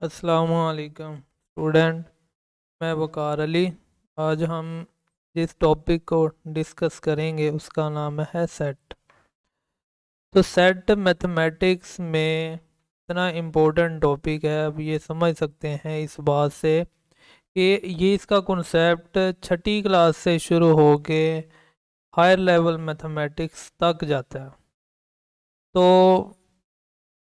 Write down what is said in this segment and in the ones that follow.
अस्सलामुअलैकुम स्टूडेंट। मैं वकार अली। आज हम जिस टॉपिक को डिस्कस करेंगे उसका नाम है सेट। तो सेट मैथमेटिक्स में इतना इम्पोर्टेंट टॉपिक है, अब ये समझ सकते हैं इस बात से कि ये इसका कॉन्सेप्ट छठी क्लास से शुरू होके हायर लेवल मैथमेटिक्स तक जाता है। तो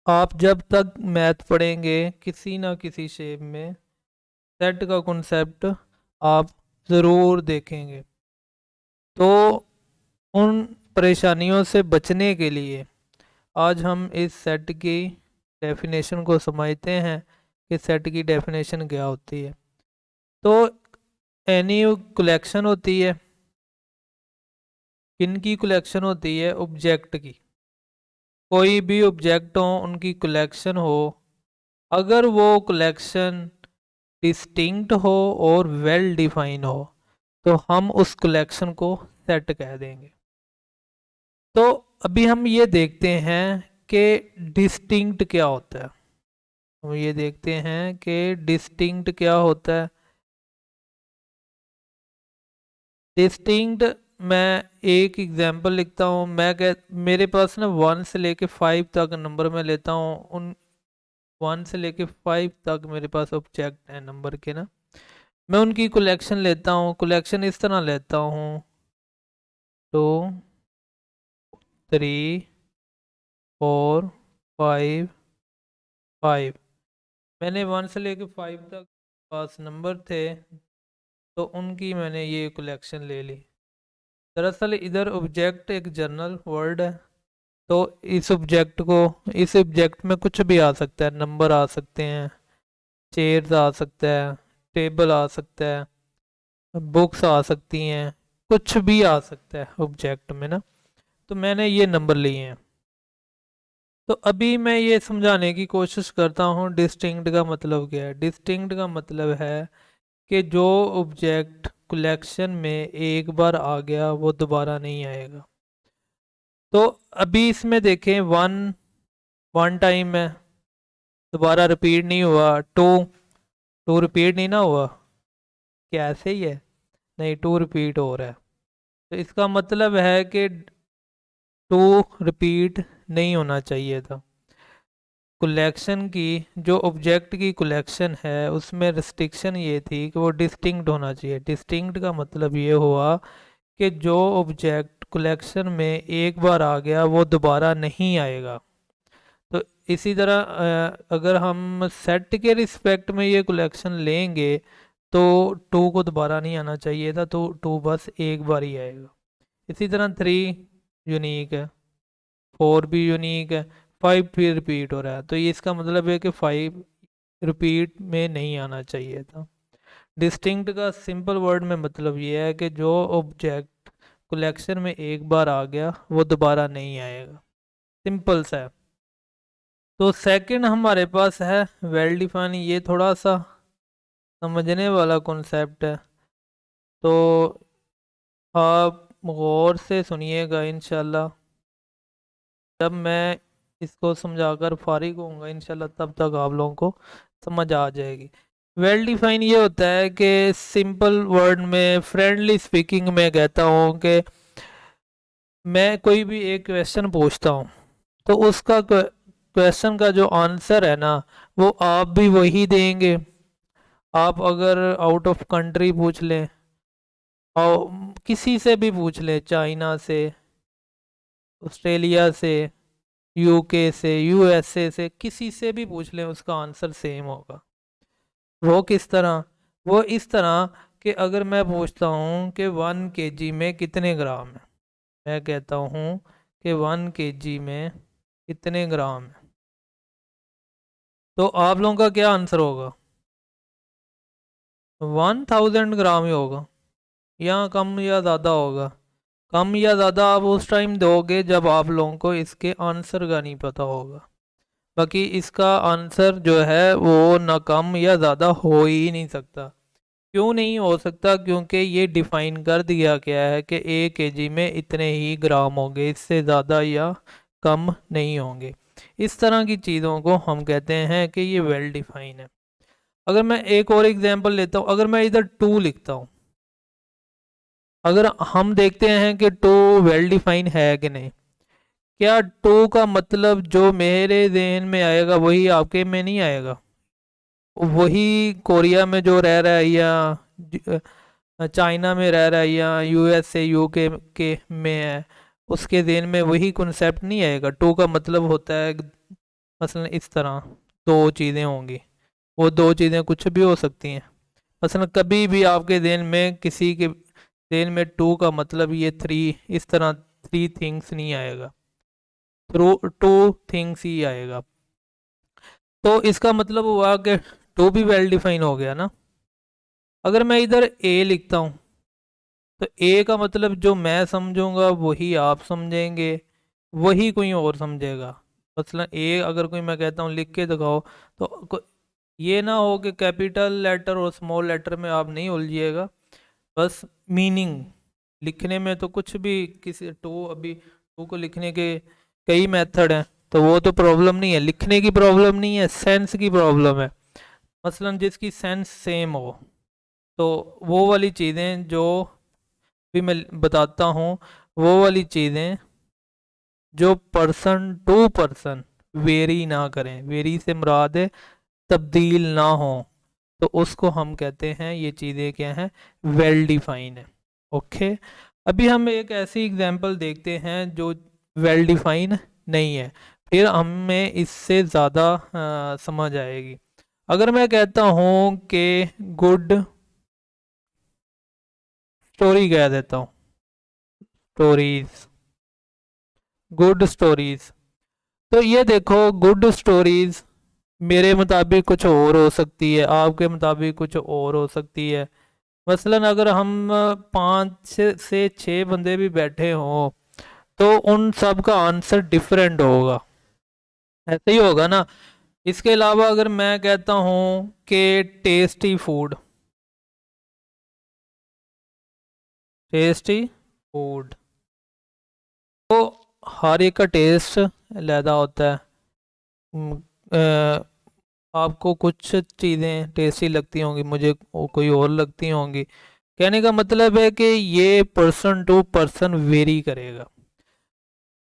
आप जब तक मैथ पढ़ेंगे किसी ना किसी शेप में सेट का कॉन्सेप्ट आप ज़रूर देखेंगे। तो उन परेशानियों से बचने के लिए आज हम इस सेट की डेफिनेशन को समझते हैं कि सेट की डेफिनेशन क्या होती है। तो एनी कलेक्शन होती है, किनकी कलेक्शन होती है? ऑब्जेक्ट की। कोई भी ऑब्जेक्ट हो उनकी कलेक्शन हो, अगर वो कलेक्शन डिस्टिंक्ट हो और वेल डिफाइन हो तो हम उस कलेक्शन को सेट कह देंगे। तो अभी हम ये देखते हैं कि डिस्टिंक्ट क्या होता है। हम ये देखते हैं कि डिस्टिंक्ट क्या होता है। डिस्टिंक्ट, मैं एक एग्जांपल लिखता हूँ। मैं कह मेरे पास ना 1 से लेके 5 तक नंबर में लेता हूँ। उन 1 से लेके 5 तक मेरे पास ऑब्जेक्ट है नंबर के ना। मैं उनकी कलेक्शन लेता हूँ। कलेक्शन इस तरह लेता हूँ: 2, 3, 4, 5, 5। मैंने 1 से लेके 5 तक पास नंबर थे, तो उनकी मैंने ये कलेक्शन ले ली। दरअसल इधर ऑब्जेक्ट एक जनरल वर्ड है। तो इस ऑब्जेक्ट में कुछ भी आ सकता है। नंबर आ सकते हैं, चेयर्स आ सकता है, टेबल आ सकता है, बुक्स आ सकती हैं, कुछ भी आ सकता है ऑब्जेक्ट में ना। तो मैंने ये नंबर लिए हैं। तो अभी मैं ये समझाने की कोशिश करता हूँ डिस्टिंक्ट का मतलब क्या है। डिस्टिंक्ट का मतलब है कि जो ऑब्जेक्ट कलेक्शन में एक बार आ गया वो दोबारा नहीं आएगा। तो अभी इसमें देखें, वन वन टाइम है, दोबारा रिपीट नहीं हुआ। टू, टू रिपीट नहीं ना हुआ। क्या ऐसे ही है? नहीं, टू रिपीट हो रहा है। तो इसका मतलब है कि टू रिपीट नहीं होना चाहिए था। कलेक्शन की, जो ऑब्जेक्ट की कलेक्शन है उसमें रिस्ट्रिक्शन ये थी कि वो डिस्टिंक्ट होना चाहिए। डिस्टिंक्ट का मतलब ये हुआ कि जो ऑब्जेक्ट कलेक्शन में एक बार आ गया वो दोबारा नहीं आएगा। तो इसी तरह अगर हम सेट के रिस्पेक्ट में ये कलेक्शन लेंगे तो टू को दोबारा नहीं आना चाहिए था, तो टू बस एक बार ही आएगा। इसी तरह थ्री यूनिक है, फोर भी यूनिक है, फाइव भी रिपीट हो रहा है। तो ये इसका मतलब है कि फाइव रिपीट में नहीं आना चाहिए था। डिस्टिंक्ट का सिंपल वर्ड में मतलब ये है कि जो ऑब्जेक्ट कलेक्शन में एक बार आ गया वो दोबारा नहीं आएगा। सिंपल सा है। तो सेकंड हमारे पास है वेल डिफाइन। ये थोड़ा सा समझने वाला कॉन्सेप्ट है, तो आप गौर से सुनिएगा। इंशाल्लाह जब मैं इसको समझाकर फारिग होऊंगा इंशाल्लाह तब तक आप लोगों को समझ आ जाएगी। वेल डिफाइन ये होता है कि सिंपल वर्ड में, फ्रेंडली स्पीकिंग में कहता हूँ कि मैं कोई भी एक क्वेश्चन पूछता हूँ तो उसका क्वेश्चन का जो आंसर है ना वो आप भी वही देंगे। आप अगर आउट ऑफ कंट्री पूछ लें और किसी से भी पूछ लें, चाइना से, ऑस्ट्रेलिया से, यूके से, यूएसए से, किसी से भी पूछ लें उसका आंसर सेम होगा। वो किस तरह? वो इस तरह कि अगर मैं पूछता हूँ कि 1 kg में कितने ग्राम है, मैं कहता हूँ कि 1 kg में कितने ग्राम है, तो आप लोगों का क्या आंसर होगा? 1000 ग्राम ही होगा, या कम या ज़्यादा होगा? कम या ज़्यादा आप उस टाइम दोगे जब आप लोगों को इसके आंसर का नहीं पता होगा। बाकी इसका आंसर जो है वो ना कम या ज़्यादा हो ही नहीं सकता। क्यों नहीं हो सकता? क्योंकि ये डिफाइन कर दिया गया है कि 1 kg में इतने ही ग्राम होंगे, इससे ज़्यादा या कम नहीं होंगे। इस तरह की चीज़ों को हम कहते हैं कि ये वेल डिफाइन है। अगर मैं एक और एग्जांपल लेता हूँ, अगर मैं इधर टू लिखता हूँ, अगर हम देखते हैं कि टू वेल डिफाइन है कि नहीं। क्या टू का मतलब जो मेरे जहन में आएगा वही आपके में नहीं आएगा? वही कोरिया में जो रह रहा है या चाइना में रह रहा है या यूएसए यूके के में है, उसके जहन में वही कॉन्सेप्ट नहीं आएगा। टू का मतलब होता है मसलन इस तरह दो चीज़ें होंगी, वो दो चीज़ें कुछ भी हो सकती हैं। मसलन कभी भी आपके जहन में किसी के जहन में टू का मतलब ये थ्री, इस तरह थ्री थिंग्स नहीं आएगा, थ्रू टू थिंग्स ही आएगा। तो इसका मतलब हुआ कि टू भी वेल डिफाइन हो गया ना। अगर मैं इधर ए लिखता हूँ तो ए का मतलब जो मैं समझूंगा वही आप समझेंगे, वही कोई और समझेगा। मसलन ए अगर कोई मैं कहता हूँ लिख के दिखाओ, तो ये ना हो कि कैपिटल लेटर और स्मॉल लेटर में आप नहीं उलझिएगा, बस मीनिंग लिखने में तो कुछ भी, किसी टू अभी टू को लिखने के कई मेथड हैं, तो वो तो प्रॉब्लम नहीं है, लिखने की प्रॉब्लम नहीं है, सेंस की प्रॉब्लम है। मसलन जिसकी सेंस सेम हो, तो वो वाली चीज़ें जो भी मैं बताता हूँ, वो वाली चीज़ें जो पर्सन टू पर्सन वेरी ना करें, वेरी से मुराद है तब्दील ना हो, तो उसको हम कहते हैं ये चीज़ें क्या हैं, वेल डिफाइन है। ओके, अभी हम एक ऐसी एग्जांपल देखते हैं जो वेल डिफाइन नहीं है, फिर हमें इससे ज़्यादा समझ आएगी। अगर मैं कहता हूँ कि गुड स्टोरी कह देता हूँ, स्टोरीज, गुड स्टोरीज, तो ये देखो गुड स्टोरीज मेरे मुताबिक कुछ और हो सकती है, आपके मुताबिक कुछ और हो सकती है। मसलन अगर हम पाँच से छः बंदे भी बैठे हों तो उन सब का आंसर डिफरेंट होगा, ऐसे ही होगा ना। इसके अलावा अगर मैं कहता हूँ कि टेस्टी फूड, टेस्टी फूड, तो हर एक का टेस्ट अलग होता है। आपको कुछ चीज़ें टेस्टी लगती होंगी, मुझे कोई और लगती होंगी। कहने का मतलब है कि ये पर्सन टू पर्सन वेरी करेगा।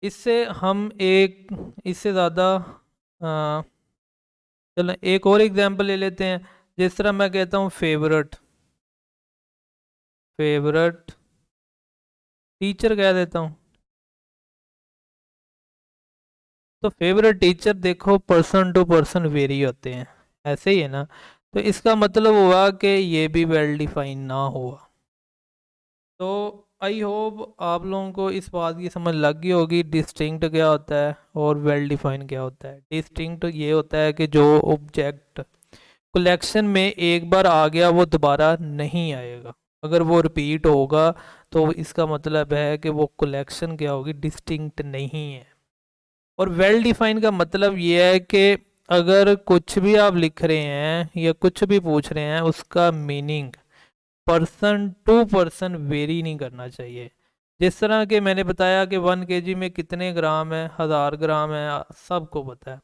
इससे हम एक, इससे ज़्यादा चलो एक और एग्जांपल ले लेते हैं। जिस तरह मैं कहता हूँ फेवरेट, फेवरेट टीचर कह देता हूँ, तो फेवरेट टीचर देखो पर्सन टू पर्सन वेरी होते हैं, ऐसे ही है ना। तो इसका मतलब हुआ कि ये भी वेल डिफाइन ना हुआ। तो आई होप आप लोगों को इस बात की समझ लग गई होगी डिस्टिंक्ट क्या होता है और वेल डिफाइन क्या होता है। डिस्टिंक्ट ये होता है कि जो ऑब्जेक्ट कलेक्शन में एक बार आ गया वो दोबारा नहीं आएगा, अगर वो रिपीट होगा तो इसका मतलब है कि वो कलेक्शन क्या होगी, डिस्टिंक्ट नहीं है। और वेल डिफाइन का मतलब ये है कि अगर कुछ भी आप लिख रहे हैं या कुछ भी पूछ रहे हैं, उसका meaning person to person vary नहीं करना चाहिए। जिस तरह के मैंने बताया कि 1 kg में कितने ग्राम है, 1000 ग्राम है, सबको पता है।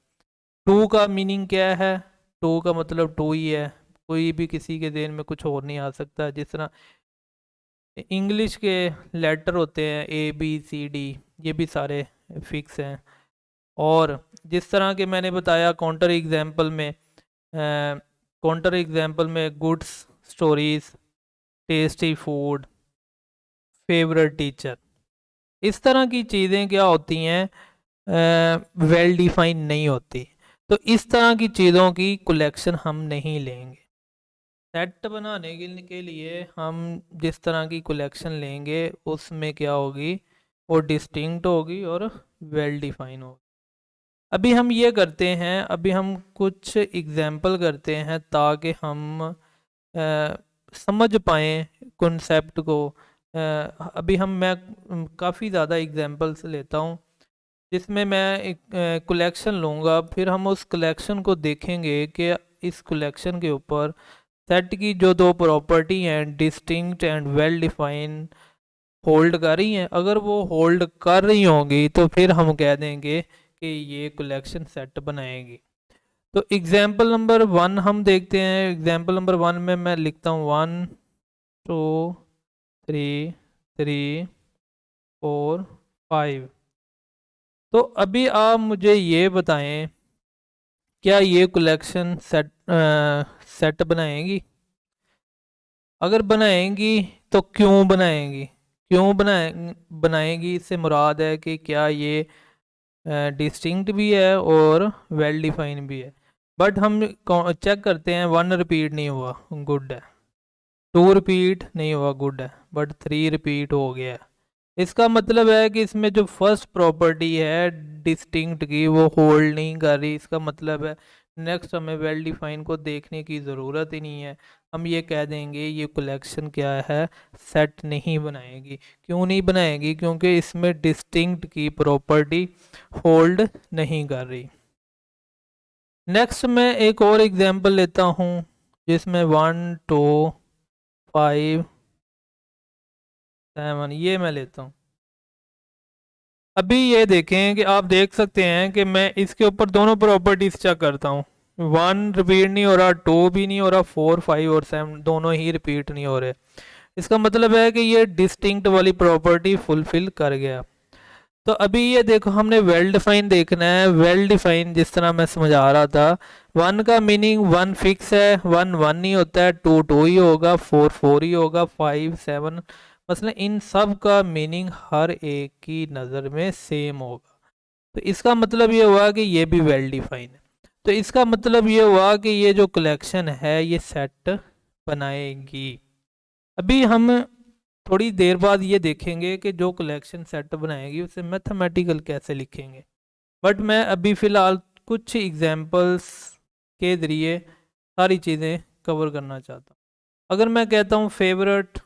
टू का मीनिंग क्या है, टू का मतलब टू ही है, कोई भी किसी के देन में कुछ और नहीं आ सकता। जिस तरह इंग्लिश के लेटर होते हैं ABCD, ये भी सारे फिक्स हैं। और जिस तरह के मैंने बताया काउंटर एग्जाम्पल में goods stories, tasty food, favourite teacher, इस तरह की चीज़ें क्या होती हैं, वेल डिफाइन नहीं होती। तो इस तरह की चीज़ों की कलेक्शन हम नहीं लेंगे। सेट बनाने के लिए हम जिस तरह की कलेक्शन लेंगे उसमें क्या होगी, वो डिस्टिंक्ट होगी और वेल डिफाइन होगी। अभी हम ये करते हैं, अभी हम कुछ एग्जाम्पल करते हैं ताकि हम समझ पाएँ कॉन्सेप्ट को। अभी मैं काफ़ी ज़्यादा एग्जांपल्स लेता हूँ जिसमें मैं एक कलेक्शन लूँगा, फिर हम उस कलेक्शन को देखेंगे कि इस कलेक्शन के ऊपर सेट की जो दो प्रॉपर्टी हैं distinct and well define hold कर रही हैं। अगर वो होल्ड कर रही होंगी तो फिर हम कह देंगे कि ये कलेक्शन सेट बनाएगी। तो एग्जाम्पल नंबर 1 हम देखते हैं। एग्जाम्पल नंबर 1 में मैं लिखता हूँ 1 2 3 3 4 5। तो अभी आप मुझे ये बताएं, क्या ये कलेक्शन सेट बनाएंगी? अगर बनाएंगी तो क्यों बनाएंगी? क्यों बनाएंगी, इससे मुराद है कि क्या ये डिस्टिंक्ट भी है और वेल डिफाइन भी है। बट हम चेक करते हैं, 1 रिपीट नहीं हुआ, गुड है। 2 रिपीट नहीं हुआ, गुड है। बट 3 रिपीट हो गया है। इसका मतलब है कि इसमें जो फर्स्ट प्रॉपर्टी है डिस्टिंक्ट की, वो होल्ड नहीं कर रही। इसका मतलब है नेक्स्ट हमें वेल डिफाइन को देखने की ज़रूरत ही नहीं है। हम ये कह देंगे ये कलेक्शन क्या है, सेट नहीं बनाएगी। क्यों नहीं बनाएगी? क्योंकि इसमें डिस्टिंक्ट की प्रॉपर्टी होल्ड नहीं कर रही। नेक्स्ट मैं एक और एग्जांपल लेता हूँ जिसमें 1 2 5 7 ये मैं लेता हूँ। अभी ये देखें कि आप देख सकते हैं कि मैं इसके ऊपर दोनों प्रॉपर्टीज चेक करता हूँ। 1 रिपीट नहीं हो रहा, 2 भी नहीं हो रहा, 4 5 और 7 दोनों ही रिपीट नहीं हो रहे। इसका मतलब है कि ये डिस्टिंक्ट वाली प्रॉपर्टी फुलफिल कर गया। तो अभी ये देखो, हमने वेल डिफाइन देखना है। वेल डिफाइन जिस तरह मैं समझा रहा था, 1 का मीनिंग 1 फिक्स है, 1 1 ही होता है, 2 2 ही होगा, 4 4 ही होगा, 5 7। मसलन इन सब का मीनिंग हर एक की नज़र में सेम होगा। तो इसका मतलब ये हुआ कि ये भी वेल डिफाइन है। तो इसका मतलब ये हुआ कि ये जो कलेक्शन है ये सेट बनाएगी। अभी हम थोड़ी देर बाद ये देखेंगे कि जो कलेक्शन सेट बनाएगी उसे मैथमेटिकल कैसे लिखेंगे। बट मैं अभी फ़िलहाल कुछ एग्जांपल्स के ज़रिए सारी चीज़ें कवर करना चाहता हूँ। अगर मैं कहता हूँ फेवरेट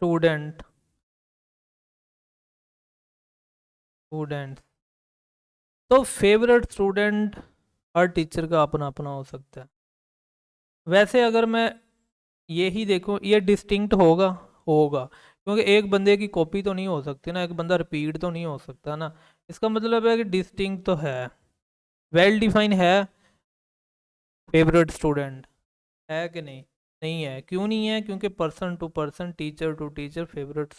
स्टूडेंट स्टूडेंट तो फेवरेट स्टूडेंट हर टीचर का अपना अपना हो सकता है। वैसे अगर मैं यही देखूं, ये डिस्टिंक्ट होगा, होगा, क्योंकि एक बंदे की कॉपी तो नहीं हो सकती ना, एक बंदा रिपीट तो नहीं हो सकता ना। इसका मतलब है कि डिस्टिंक्ट तो है, वेल डिफाइन है। फेवरेट स्टूडेंट है कि नहीं? नहीं है। क्यों नहीं है? क्योंकि person to person, teacher to teacher favourite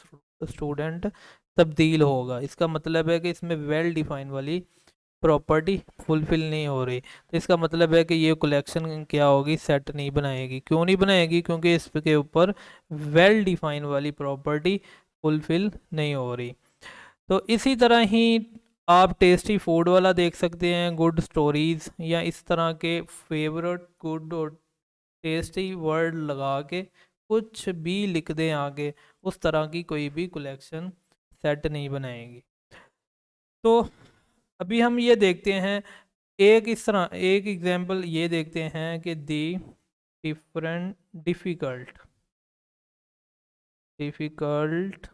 student तब्दील होगा। इसका मतलब है कि इसमें वेल डिफाइन वाली प्रॉपर्टी फुलफिल नहीं हो रही। तो इसका मतलब है कि ये कलेक्शन क्या होगी, सेट नहीं बनाएगी। क्यों नहीं बनाएगी? क्योंकि इसके ऊपर वेल डिफाइन वाली प्रॉपर्टी फुलफिल नहीं हो रही। तो इसी तरह ही आप टेस्टी फूड वाला देख सकते हैं, गुड स्टोरीज, या इस तरह के फेवरेट, गुड और टेस्टी वर्ड लगा के कुछ भी लिख दें आगे, उस तरह की कोई भी कलेक्शन सेट नहीं बनाएगी। तो अभी हम ये देखते हैं, एक इस तरह एक एग्जांपल ये देखते हैं कि the different difficult difficult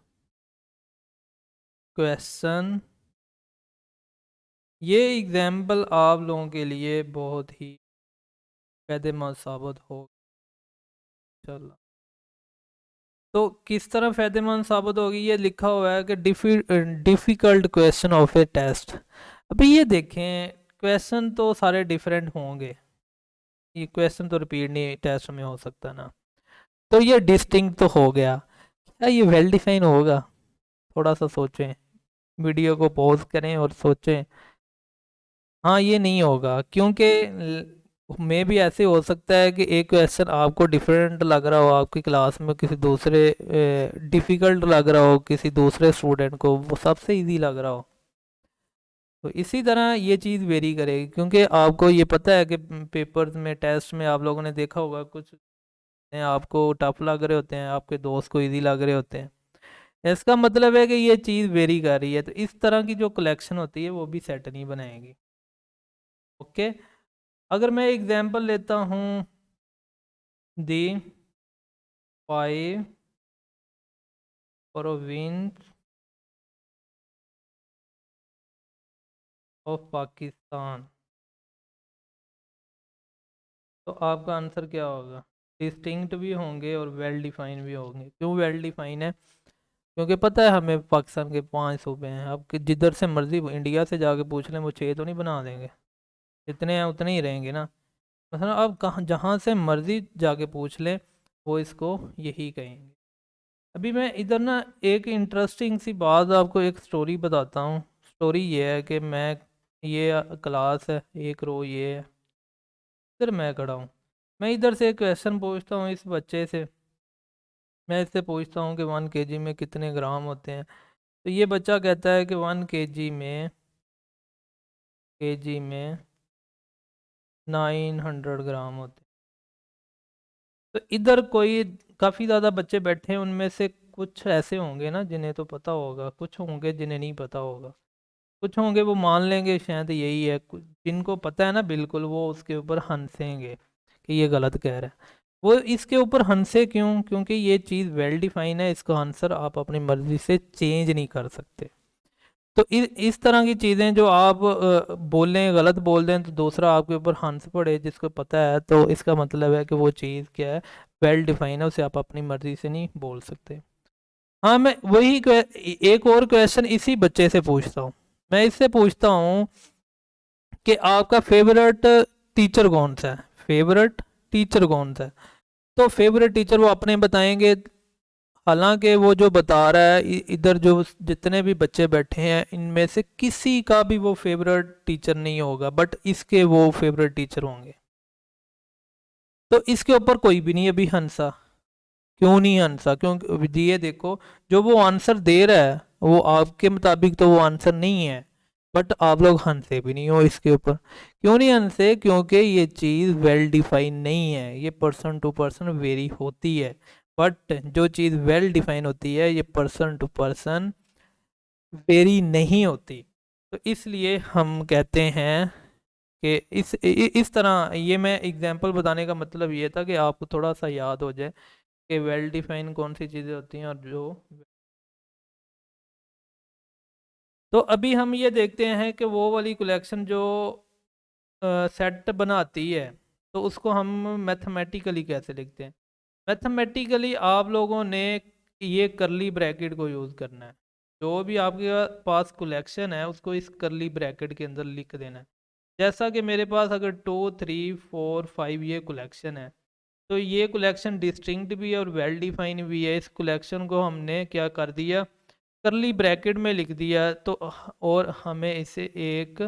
question. ये एग्जांपल आप लोगों के लिए बहुत ही फ़ायदेमंद साबित हो। चलो, तो किस तरह फ़ायदेमंद साबित होगी? ये लिखा हुआ है कि difficult question of a test. अभी ये देखें, क्वेश्चन तो सारे डिफरेंट होंगे, ये क्वेश्चन तो रिपीट नहीं टेस्ट में हो सकता ना। तो ये डिस्टिंक्ट तो हो गया, क्या ये वेल डिफाइन होगा? थोड़ा सा सोचें, वीडियो को पॉज करें और सोचें। हाँ, ये नहीं होगा, क्योंकि मे भी ऐसे हो सकता है कि एक क्वेश्चन आपको डिफरेंट लग रहा हो, आपकी क्लास में किसी दूसरे डिफ़िकल्ट लग रहा हो, किसी दूसरे स्टूडेंट को वो सबसे इजी लग रहा हो। तो इसी तरह ये चीज़ वेरी करेगी, क्योंकि आपको ये पता है कि पेपर्स में, टेस्ट में आप लोगों ने देखा होगा, कुछ आपको टफ लग रहे होते हैं, आपके दोस्त को इजी लग रहे होते हैं। इसका मतलब है कि ये चीज़ वेरी कर रही है। तो इस तरह की जो कलेक्शन होती है वो भी सेट नहीं बनाएगी। ओके, अगर मैं एग्जांपल लेता हूँ, दी 5 प्रोविंस ऑफ पाकिस्तान, तो आपका आंसर क्या होगा? डिस्टिंक्ट भी होंगे और वेल डिफाइन भी होंगे। क्यों वेल डिफाइन है? क्योंकि पता है हमें पाकिस्तान के 5 सूबे हैं। अब जिधर से मर्जी इंडिया से जाके पूछ लें, वो 6 तो नहीं बना देंगे, जितने हैं उतने ही रहेंगे ना। मतलब अब कहाँ जहाँ से मर्जी जाके पूछ लें, वो इसको यही कहेंगे। अभी मैं इधर ना एक इंटरेस्टिंग सी बात आपको एक स्टोरी बताता हूँ। स्टोरी ये है कि मैं, ये क्लास है, एक रो ये है, इधर मैं खड़ा हूँ। मैं इधर से एक क्वेश्चन पूछता हूँ इस बच्चे से। मैं इससे पूछता हूँ कि 1 kg में कितने ग्राम होते हैं। तो ये बच्चा कहता है कि 1 kg में 900 ग्राम होते हैं। तो इधर कोई काफ़ी ज़्यादा बच्चे बैठे हैं, उनमें से कुछ ऐसे होंगे ना जिन्हें तो पता होगा, कुछ होंगे जिन्हें नहीं पता होगा, कुछ होंगे वो मान लेंगे शायद यही है, कुछ जिनको पता है ना बिल्कुल, वो उसके ऊपर हंसेंगे कि ये गलत कह रहा है। वो इसके ऊपर हंसे क्यों? क्योंकि ये चीज़ वेल डिफाइन है, इसका आंसर आप अपनी मर्ज़ी से चेंज नहीं कर सकते। तो इस तरह की चीज़ें जो आप बोलें, गलत बोल दें तो दूसरा आपके ऊपर हंस पड़े जिसको पता है, तो इसका मतलब है कि वो चीज़ क्या है, वेल डिफाइन है, उसे आप अपनी मर्ज़ी से नहीं बोल सकते। हाँ, मैं वही एक और क्वेश्चन इसी बच्चे से पूछता हूँ। मैं इससे पूछता हूँ कि आपका फेवरेट टीचर कौन सा है? फेवरेट टीचर कौन सा है? तो फेवरेट टीचर वो अपने बताएंगे। हालांकि वो जो बता रहा है, इधर जो जितने भी बच्चे बैठे हैं इनमें से किसी का भी वो फेवरेट टीचर नहीं होगा, बट इसके वो फेवरेट टीचर होंगे। तो इसके ऊपर कोई भी नहीं अभी हंसा। क्यों नहीं हंसा? क्योंकि ये देखो, जो वो आंसर दे रहा है वो आपके मुताबिक तो वो आंसर नहीं है, बट आप लोग हंसे भी नहीं हो इसके ऊपर। क्यों नहीं हंसे? क्योंकि ये चीज़ वेल डिफाइन नहीं है, ये पर्सन टू पर्सन वेरी होती है। बट जो चीज़ वेल डिफाइन होती है, ये पर्सन टू पर्सन वेरी नहीं होती। तो इसलिए हम कहते हैं कि इस तरह, ये मैं एग्जांपल बताने का मतलब ये था कि आपको थोड़ा सा याद हो जाए कि वेल डिफाइन कौन सी चीज़ें होती हैं और जो। तो अभी हम ये देखते हैं कि वो वाली कलेक्शन जो सेट बनाती है, तो उसको हम मैथमेटिकली कैसे लिखते हैं। मैथमेटिकली आप लोगों ने ये करली ब्रैकेट को यूज़ करना है। जो भी आपके पास कलेक्शन है उसको इस करली ब्रैकेट के अंदर लिख देना है। जैसा कि मेरे पास अगर 2 3 4 5 ये कलेक्शन है, तो ये कलेक्शन डिस्टिंक्ट भी है और वेल डिफाइन भी है। इस कलेक्शन को हमने क्या कर दिया, करली ब्रैकेट में लिख दिया। तो और हमें इसे एक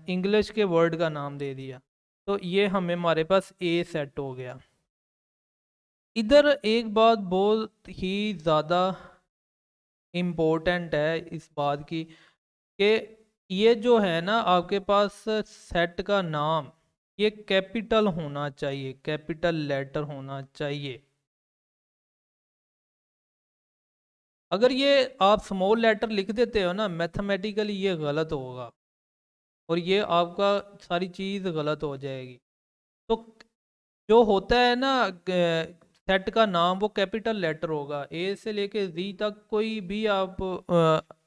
इंग्लिश के वर्ड का नाम दे दिया। तो ये हमें, हमारे पास ए सेट हो गया। इधर एक बात बहुत ही ज़्यादा इम्पोर्टेंट है इस बात की कि ये जो है ना आपके पास सेट का नाम, ये कैपिटल होना चाहिए, कैपिटल लेटर होना चाहिए। अगर ये आप स्मॉल लेटर लिख देते हो ना, मैथमेटिकली ये गलत होगा और ये आपका सारी चीज़ गलत हो जाएगी। तो जो होता है ना सेट का नाम, वो कैपिटल लेटर होगा, ए से लेके जी तक कोई भी आप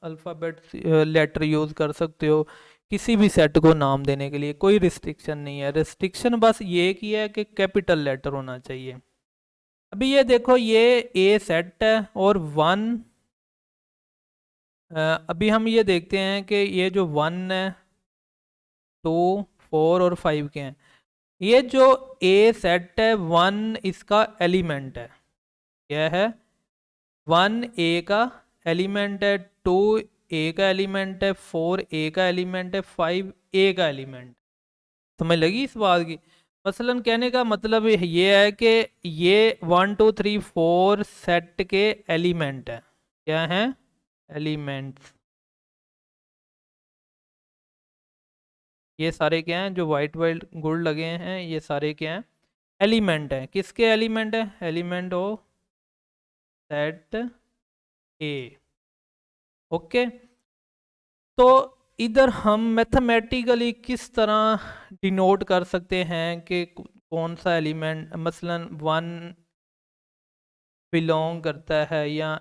अल्फ़ाबेट लेटर यूज़ कर सकते हो किसी भी सेट को नाम देने के लिए। कोई रिस्ट्रिक्शन नहीं है। रिस्ट्रिक्शन बस ये की है कि कैपिटल लेटर होना चाहिए। अभी ये देखो, ये ए सेट है और वन, अभी हम ये देखते हैं कि ये जो 1 2 4 और 5 के हैं, ये जो ए सेट है 1 इसका एलिमेंट है। क्या है? 1 ए का एलिमेंट है, 2 ए का एलिमेंट है, 4 ए का एलिमेंट है, 5 ए का एलिमेंट। समझ लगी इस बात की? मसलन कहने का मतलब ये है कि ये 1 2 3 4 सेट के एलिमेंट है। क्या है? एलिमेंट्स। ये सारे क्या हैं जो वाइट वाइट गुड़ लगे हैं, ये सारे क्या हैं? एलिमेंट है। किसके एलिमेंट है? Element of set A. Okay. तो इधर हम मैथमेटिकली किस तरह डिनोट कर सकते हैं कि कौन सा एलिमेंट, मसलन 1 बिलोंग करता है या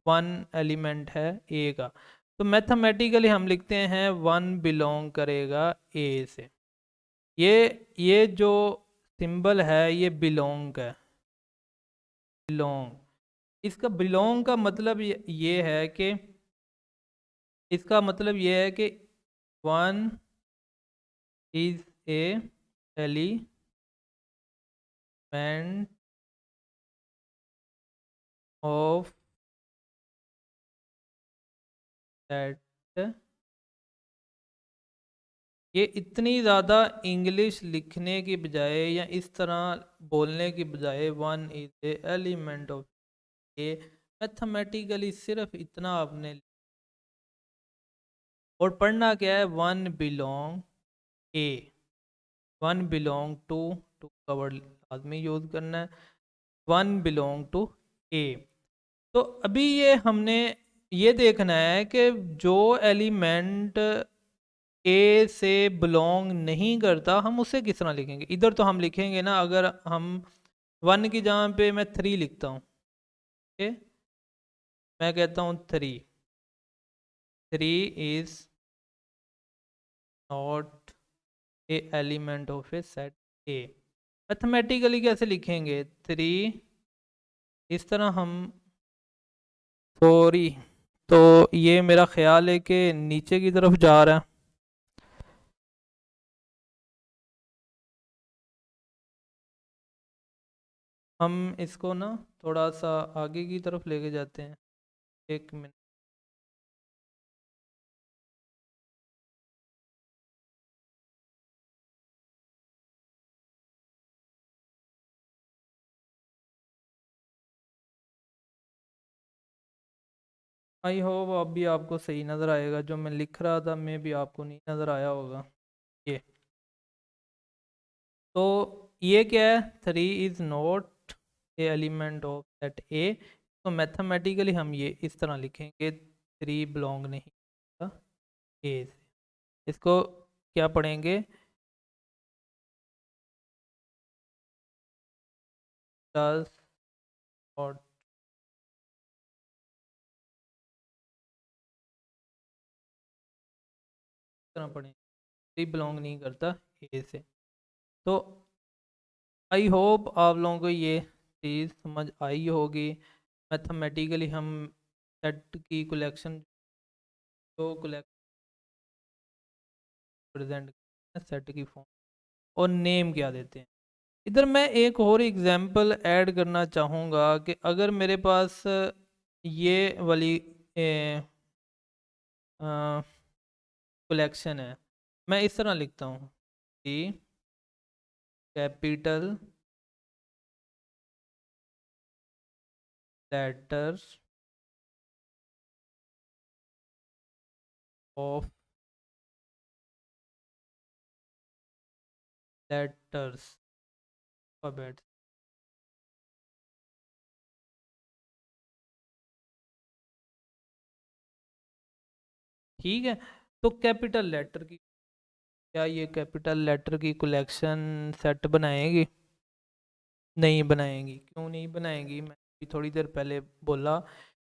1 एलिमेंट है ए का। तो मैथमेटिकली हम लिखते हैं 1 बिलोंग करेगा ए से। ये जो सिंबल है ये बिलोंग का, बिलोंग। इसका बिलोंग का मतलब ये है कि, इसका मतलब ये है कि one is a element of that. ये इतनी ज़्यादा इंग्लिश लिखने की बजाय या इस तरह बोलने की बजाय one is a element of a, mathematically सिर्फ इतना आपने, और पढ़ना क्या है, one belong a, one belong to का वर्ड लाजमी यूज़ करना है, वन बिलोंग टू ए। तो अभी ये हमने ये देखना है कि जो एलिमेंट ए से बिलोंग नहीं करता हम उसे किस तरह लिखेंगे। इधर तो हम लिखेंगे ना, अगर हम वन की जगह पे मैं थ्री लिखता हूँ, ओके, मैं कहता हूँ three, three is not a element of A set A. Mathematically कैसे लिखेंगे, थ्री, इस तरह हम, सॉरी, तो ये मेरा ख्याल है कि नीचे की तरफ जा रहा है। हम इसको ना थोड़ा सा आगे की तरफ लेके जाते हैं, एक मिनट। आई होप अभी आपको सही नज़र आएगा, जो मैं लिख रहा था मैं भी आपको नहीं नज़र आया होगा ये। तो ये क्या है, three is not a element of set ए। तो मैथमेटिकली हम ये इस तरह लिखेंगे, थ्री बिलोंग नहीं ए से। इसको क्या पढ़ेंगे, डज और तरह पढ़ेंगे, थ्री बिलोंग नहीं करता ए से। तो आई होप आप लोगों को ये चीज़ समझ आई होगी। मैथमेटिकली हम सेट की कलेक्शन, तो कलेक्शन प्रेजेंट सेट की फॉर्म, और नेम क्या देते हैं। इधर मैं एक और एग्जांपल ऐड करना चाहूँगा कि अगर मेरे पास ये वाली कलेक्शन है, मैं इस तरह लिखता हूँ कि capital letters of letters alphabet, ठीक है। तो कैपिटल लेटर की, क्या ये कैपिटल लेटर की कलेक्शन सेट बनाएगी? नहीं बनाएगी। क्यों नहीं बनाएगी, मैं भी थोड़ी देर पहले बोला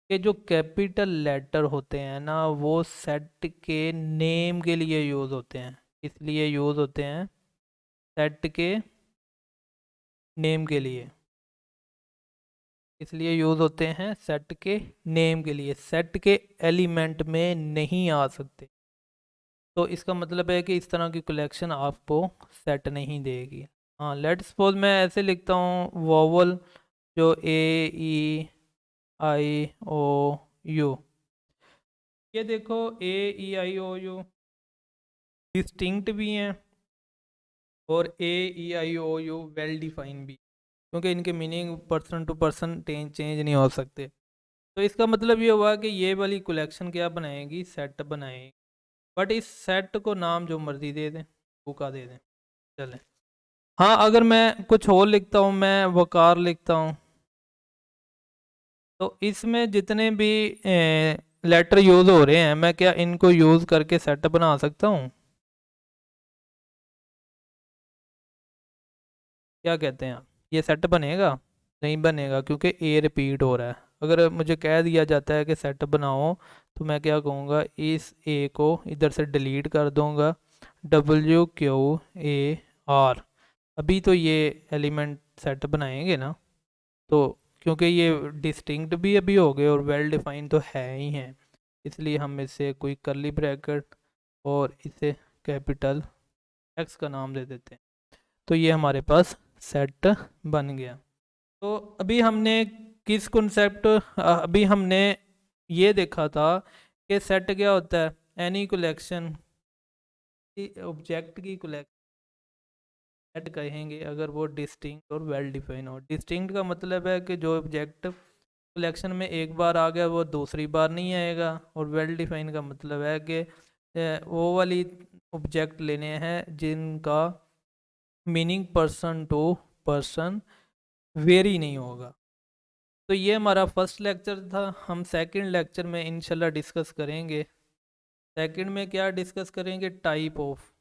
कि जो कैपिटल लेटर होते हैं ना वो सेट के नेम के लिए यूज़ होते हैं, इसलिए यूज़ होते हैं सेट के नेम के लिए, इसलिए यूज़ होते हैं सेट के नेम के लिए, सेट के एलिमेंट में नहीं आ सकते। तो इसका मतलब है कि इस तरह की कलेक्शन आपको सेट नहीं देगी। हाँ, लेट सपोज मैं ऐसे लिखता हूँ वोवल, जो ए ई आई ओ यू, ये देखो ए E I O you distinct भी हैं और A E I O U well define भी, क्योंकि इनके meaning person to person change नहीं हो सकते। तो इसका मतलब ये हुआ कि ये वाली कलेक्शन क्या बनाएगी, सेट बनाएगी। बट इस सेट को नाम जो मर्जी दे दें, का दे दें, चलें। हाँ, अगर मैं कुछ और लिखता हूँ, मैं वकार लिखता हूँ, तो इसमें जितने भी लेटर यूज़ हो रहे हैं, मैं क्या इनको यूज़ करके सेट बना सकता हूँ? क्या कहते हैं आप, ये सेट बनेगा? नहीं बनेगा, क्योंकि ए रिपीट हो रहा है। अगर मुझे कह दिया जाता है कि सेट बनाओ, तो मैं क्या कहूँगा, इस ए को इधर से डिलीट कर दूँगा, WQAR, अभी तो ये एलिमेंट सेट बनाएंगे ना, तो क्योंकि ये डिस्टिंक्ट भी अभी हो गए और वेल डिफाइंड तो है ही है, इसलिए हम इसे कोई करली ब्रैकेट और इसे कैपिटल एक्स का नाम दे देते हैं। तो ये हमारे पास सेट बन गया। तो अभी हमने किस कॉन्सेप्ट, अभी हमने ये देखा था कि सेट क्या होता है, एनी कलेक्शन, ऑब्जेक्ट की कलेक्शन सेट कहेंगे अगर वो डिस्टिंक्ट और वेल डिफाइन हो। डिस्टिंक्ट का मतलब है कि जो ऑब्जेक्ट कलेक्शन में एक बार आ गया वो दूसरी बार नहीं आएगा, और वेल डिफाइन का मतलब है कि वो वाली ऑब्जेक्ट लेने हैं जिनका meaning person to person vary नहीं होगा। तो ये हमारा फर्स्ट लेक्चर था। हम सेकंड लेक्चर में इंशाल्लाह डिस्कस करेंगे। सेकंड में क्या डिस्कस करेंगे, टाइप ऑफ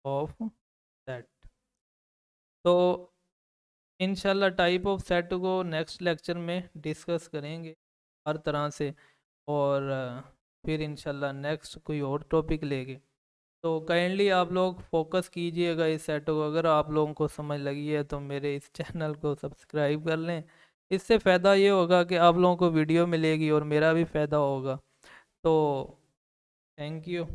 सेट। तो इंशाल्लाह टाइप ऑफ सेट को नेक्स्ट लेक्चर में डिस्कस करेंगे हर तरह से, और फिर इंशाल्लाह नेक्स्ट कोई और टॉपिक लेंगे। तो काइंडली आप लोग फोकस कीजिएगा इस सेट को। अगर आप लोगों को समझ लगी है तो मेरे इस चैनल को सब्सक्राइब कर लें। इससे फ़ायदा ये होगा कि आप लोगों को वीडियो मिलेगी और मेरा भी फ़ायदा होगा। तो थैंक यू।